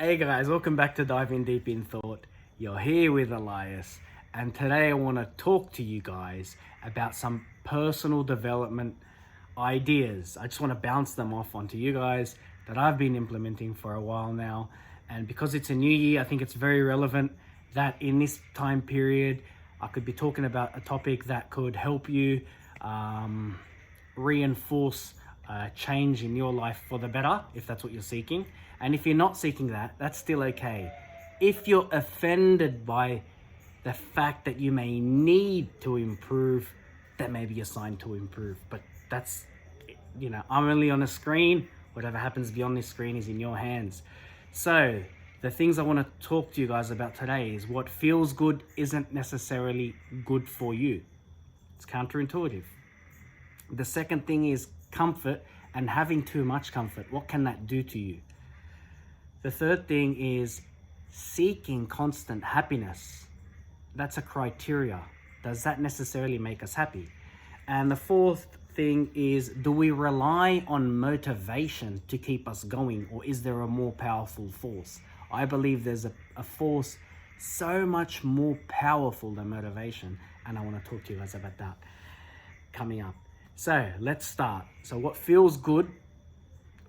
Hey guys, welcome back to Diving Deep in Thought. You're here with Elias, and today I want to talk to you guys about some personal development ideas. I just want to bounce them off onto you guys that I've been implementing for a while now. And because it's a new year, I think it's very relevant that in this time period, I could be talking about a topic that could help you reinforce change in your life for the better, if that's what you're seeking. And if you're not seeking that, that's still okay. If you're offended by the fact that you may need to improve, that may be a sign to improve. But that's, I'm only on a screen. Whatever happens beyond this screen is in your hands. So the things I want to talk to you guys about today is what feels good isn't necessarily good for you. It's counterintuitive. The second thing is comfort and having too much comfort. What can that do to you? The third thing is seeking constant happiness. That's a criteria. Does that necessarily make us happy? And the fourth thing is, do we rely on motivation to keep us going, or is there a more powerful force? I believe there's a force so much more powerful than motivation, and I want to talk to you guys about that coming up. So let's start. So what feels good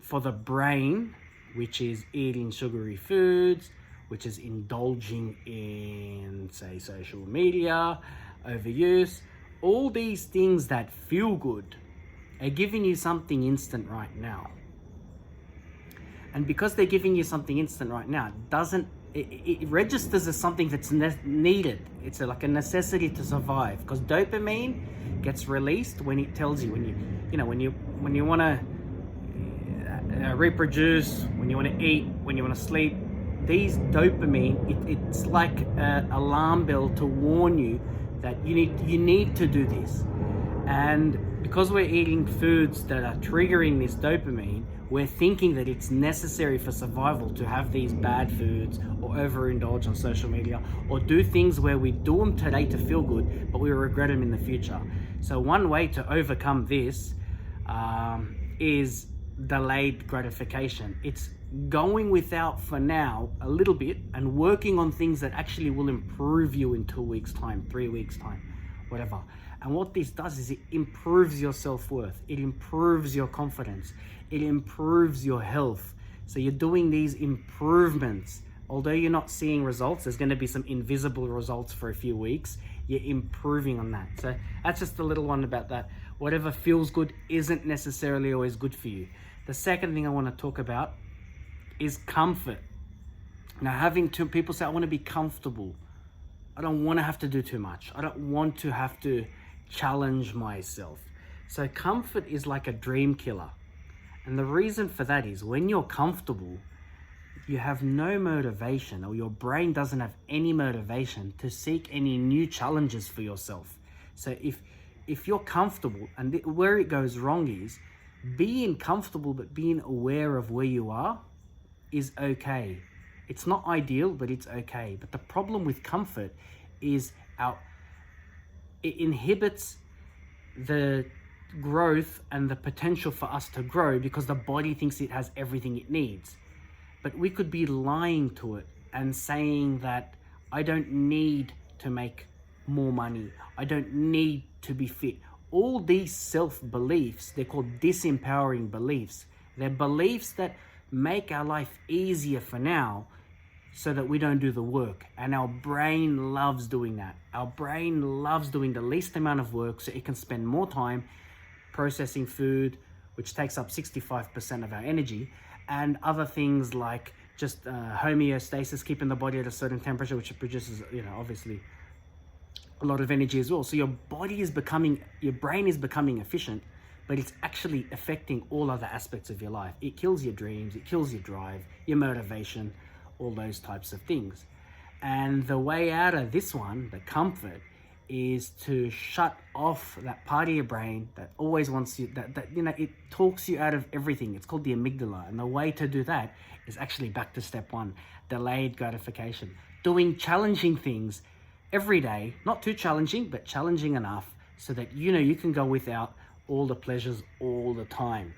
for the brain, which is eating sugary foods, which is indulging in, say, social media, overuse, all these things that feel good are giving you something instant right now. And because they're giving you something instant right now, it registers as something that's needed. It's like a necessity to survive, because dopamine gets released when it tells you, when you want to reproduce, when you want to eat, when you want to sleep. These dopamine, it's like an alarm bell to warn you that you need to do this. And because we're eating foods that are triggering this dopamine, we're thinking that it's necessary for survival to have these bad foods, or overindulge on social media, or do things where we do them today to feel good, but we regret them in the future. So one way to overcome this is delayed gratification. It's going without for now a little bit and working on things that actually will improve you in 2 weeks time, 3 weeks time, whatever. And what this does is it improves your self-worth, it improves your confidence, it improves your health. So you're doing these improvements. Although you're not seeing results, there's going to be some invisible results for a few weeks. You're improving on that. So that's just a little one about that. Whatever feels good isn't necessarily always good for you. The second thing I want to talk about is comfort. Now, people say, I want to be comfortable. I don't want to have to do too much. I don't want to have to challenge myself. So comfort is like a dream killer. And the reason for that is when you're comfortable, you have no motivation, or your brain doesn't have any motivation to seek any new challenges for yourself. So if you're comfortable, and where it goes wrong is being comfortable but being aware of where you are is okay. It's not ideal, but it's okay. But the problem with comfort is it inhibits the growth and the potential for us to grow, because the body thinks it has everything it needs. But we could be lying to it and saying that I don't need to make more money, I don't need to be fit. All these self-beliefs, they're called disempowering beliefs. They're beliefs that make our life easier for now so that we don't do the work. And our brain loves doing that. Our brain loves doing the least amount of work so it can spend more time processing food, which takes up 65% of our energy, and other things like just homeostasis, keeping the body at a certain temperature, which produces, obviously a lot of energy as well. So your brain is becoming efficient, but it's actually affecting all other aspects of your life. It kills your dreams, it kills your drive, your motivation, all those types of things. And the way out of this one, the comfort, is to shut off that part of your brain that always wants you, it talks you out of everything. It's called the amygdala. And the way to do that is actually back to step one, delayed gratification. Doing challenging things every day, not too challenging, but challenging enough so that you can go without all the pleasures all the time.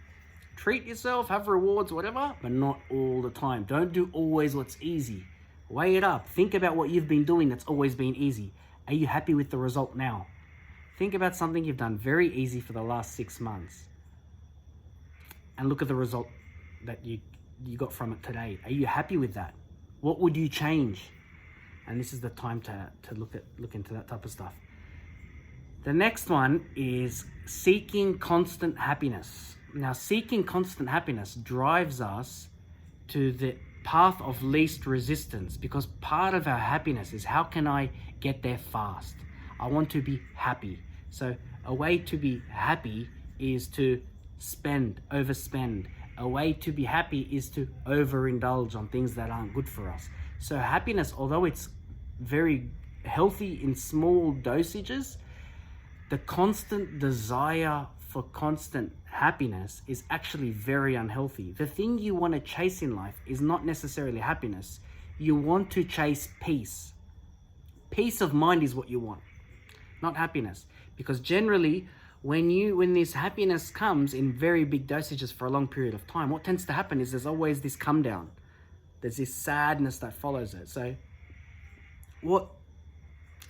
Treat yourself, have rewards, whatever, but not all the time. Don't do always what's easy. Weigh it up. Think about what you've been doing that's always been easy. Are you happy with the result now? Think about something you've done very easy for the last 6 months and look at the result that you got from it today. Are you happy with that? What would you change? And this is the time to look into that type of stuff. The next one is seeking constant happiness. Now, seeking constant happiness drives us to the path of least resistance, because part of our happiness is, how can I get there fast? I want to be happy. So a way to be happy is to overspend. A way to be happy is to overindulge on things that aren't good for us. So happiness, although it's very healthy in small dosages, the constant desire for constant happiness is actually very unhealthy. The thing you want to chase in life is not necessarily happiness. You want to chase peace. Peace of mind is what you want, not happiness. Because generally, when this happiness comes in very big dosages for a long period of time, what tends to happen is there's always this come down. There's this sadness that follows it. So what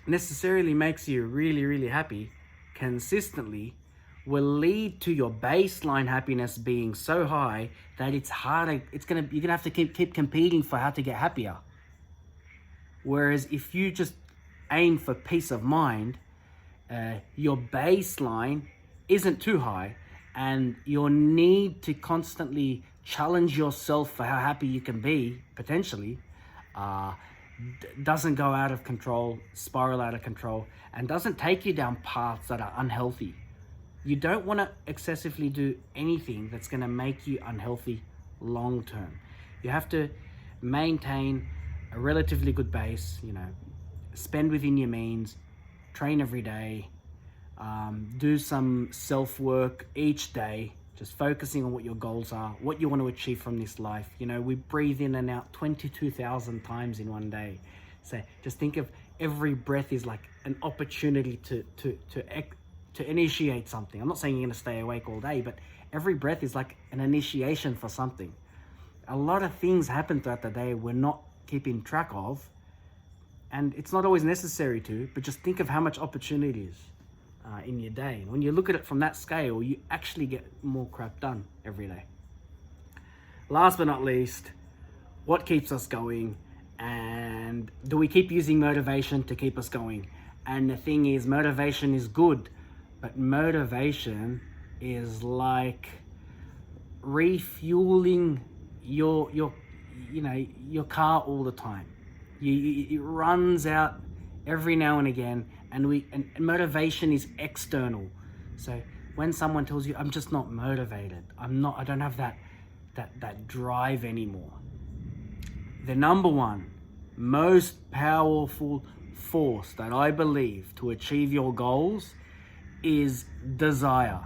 necessarily makes you really, really happy consistently will lead to your baseline happiness being so high that it's harder. You're gonna have to keep competing for how to get happier. Whereas if you just aim for peace of mind, your baseline isn't too high, and your need to constantly challenge yourself for how happy you can be, potentially, doesn't go out of control, spiral out of control, and doesn't take you down paths that are unhealthy. You don't want to excessively do anything that's going to make you unhealthy long term. You have to maintain a relatively good base, spend within your means, train every day, do some self-work each day, just focusing on what your goals are, what you want to achieve from this life. We breathe in and out 22,000 times in one day. So just think of every breath is like an opportunity to initiate something. I'm not saying you're going to stay awake all day, but every breath is like an initiation for something. A lot of things happen throughout the day we're not keeping track of, and it's not always necessary to, but just think of how much opportunity is in your day. And when you look at it from that scale, you actually get more crap done every day. Last but not least, what keeps us going? And do we keep using motivation to keep us going? And the thing is, motivation is good, but motivation is like refueling your car all the time. It runs out every now and again, and motivation is external. So when someone tells you, I'm just not motivated, I don't have that drive anymore. The number one most powerful force that I believe to achieve your goals is desire.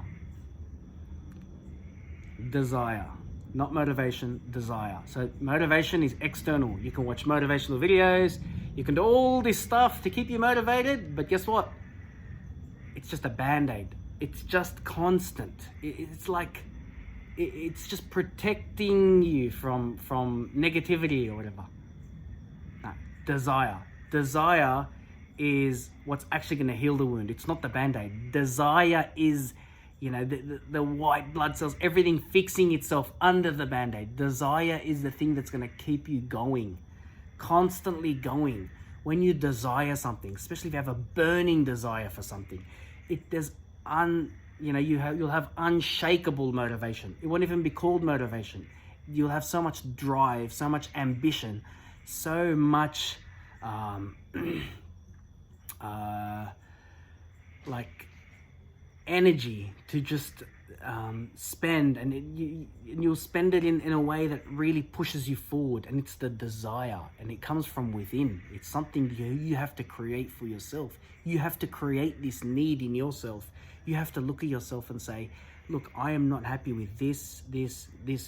Desire, not motivation, desire. So motivation is external. You can watch motivational videos, you can do all this stuff to keep you motivated, but guess what? It's just a band-aid. It's just constant. It's like, it's just protecting you from negativity or whatever. No, desire. Desire is what's actually going to heal the wound. It's not the band-aid. Desire is, the white blood cells, everything fixing itself under the band-aid. Desire is the thing that's going to keep you going, constantly going. When you desire something, especially if you have a burning desire for something, you'll have unshakable motivation. It won't even be called motivation. You'll have so much drive, so much ambition, so much like energy to just spend, and you'll spend it in a way that really pushes you forward. And it's the desire, and it comes from within. It's something you have to create for yourself. You have to create this need in yourself. You have to look at yourself and say, look, I am not happy with this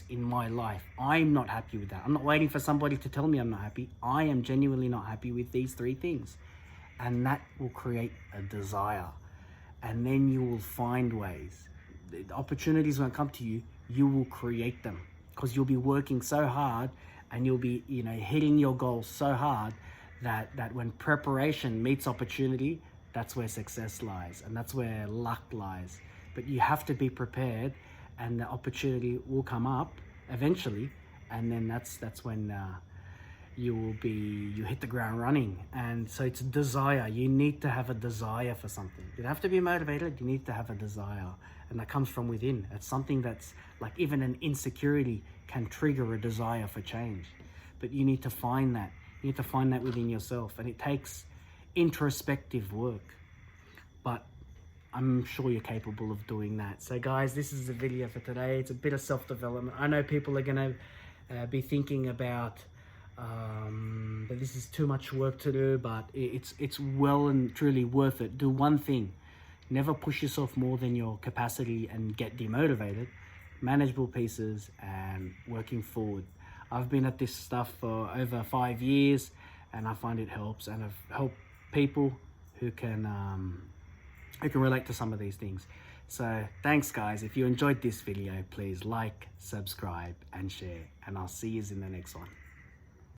in my life. I'm not happy with that. I'm not waiting for somebody to tell me I'm not happy. I am genuinely not happy with these 3 things. And that will create a desire. And then you will find ways. The opportunities won't come to you. you will create them, because you'll be working so hard and you'll be, hitting your goals so hard that when preparation meets opportunity, that's where success lies and that's where luck lies. But you have to be prepared, and the opportunity will come up eventually, and then that's when you hit the ground running. And so it's a desire. You need to have a desire for something. You don't have to be motivated, you need to have a desire, and that comes from within. It's something that's like, even an insecurity can trigger a desire for change, but you need to find that. You need to find that within yourself, and it takes introspective work, but I'm sure you're capable of doing that. So guys, this is the video for today. It's a bit of self-development. I know people are going to be thinking about that this is too much work to do, but it's well and truly worth it. Do one thing. Never push yourself more than your capacity and get demotivated. Manageable pieces and working forward. I've been at this stuff for over 5 years, and I find it helps, and I've helped people who can relate to some of these things. So thanks guys. If you enjoyed this video, please like, subscribe and share, and I'll see you in the next one.